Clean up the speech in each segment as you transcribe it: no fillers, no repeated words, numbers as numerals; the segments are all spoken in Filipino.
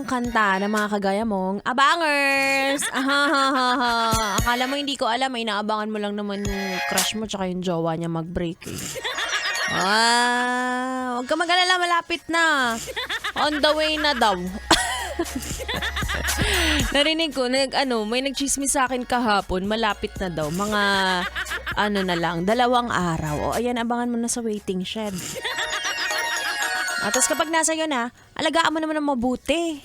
ang kanta ng mga kagaya mong abangers. Ahahaha. Akala mo hindi ko alam, ay inaabangan mo lang naman yung crush mo tsaka yung jowa niya mag-break eh. Huwag ka mag-alala, malapit na. On the way na daw. Narinig ko, may nagchismis sa akin kahapon, malapit na daw. Mga, na lang, 2 araw. O ayan, abangan mo na sa waiting shed. At tapos kapag nasa iyo na, alagaan mo naman ng mabuti.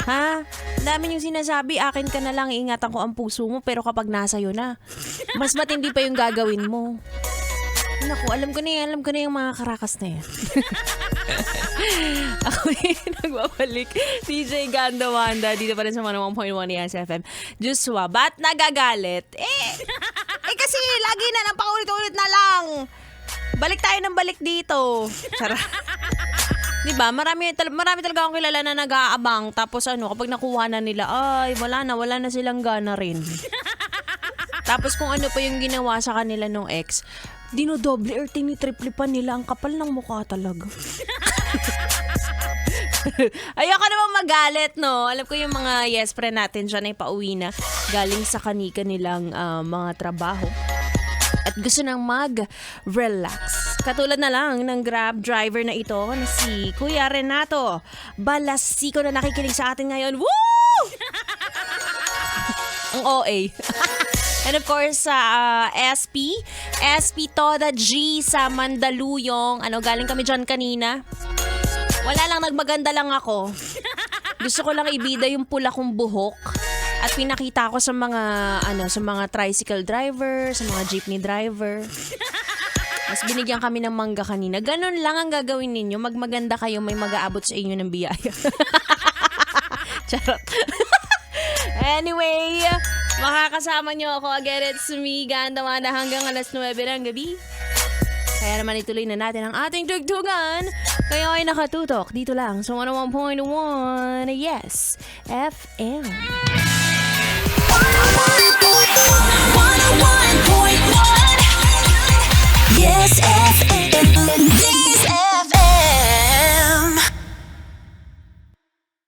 Ha? Dami yung sinasabi, akin ka na lang, iingatan ko ang puso mo, pero kapag nasa iyo na, mas matindi pa yung gagawin mo. Naku, alam ko na yung mga karakas na yan. Ako nagbabalik. DJ Ganda Wanda, dito pa rin sa 101.1 SFM. Joshua, ba't nagagalit? Kasi lagi na nang paulit-ulit na lang. Balik tayo ng balik dito. Charot. Diba? Marami talaga akong kilala na nag-aabang. Tapos kapag nakuha na nila, ay, wala na silang gana rin. Tapos kung ano pa yung ginawa sa kanila nung ex, dinodoble or tinitriple pa nila, ang kapal ng mukha talaga. Ayoko naman magalit, no? Alam ko yung mga yes friend natin dyan ay pauwi na galing sa kanika nilang mga trabaho. At gusto nang mag-relax. Katulad na lang ng Grab driver na ito na si Kuya Renato Balasiko na nakikinig sa atin ngayon. Woo! Ang OA. And of course, sa SP Toda G sa Mandaluyong. Galing kami dyan kanina. Wala lang, nagmaganda lang ako. Gusto ko lang ibida yung pula kong buhok. At pinakita ko sa mga tricycle driver, sa mga jeepney driver. Mas binigyan kami ng mangga kanina. Ganun lang ang gagawin ninyo. Magmaganda kayo, may mag-aabot sa inyo ng biyaya. Charot. Anyway, makakasama nyo ako again. It's me, Ganda Wanda, hanggang alas 9 ng gabi. Kaya naman ituloy na natin ang ating tugtugan. Kayo ay nakatutok dito lang sa 101.1 Yes FM. 101.1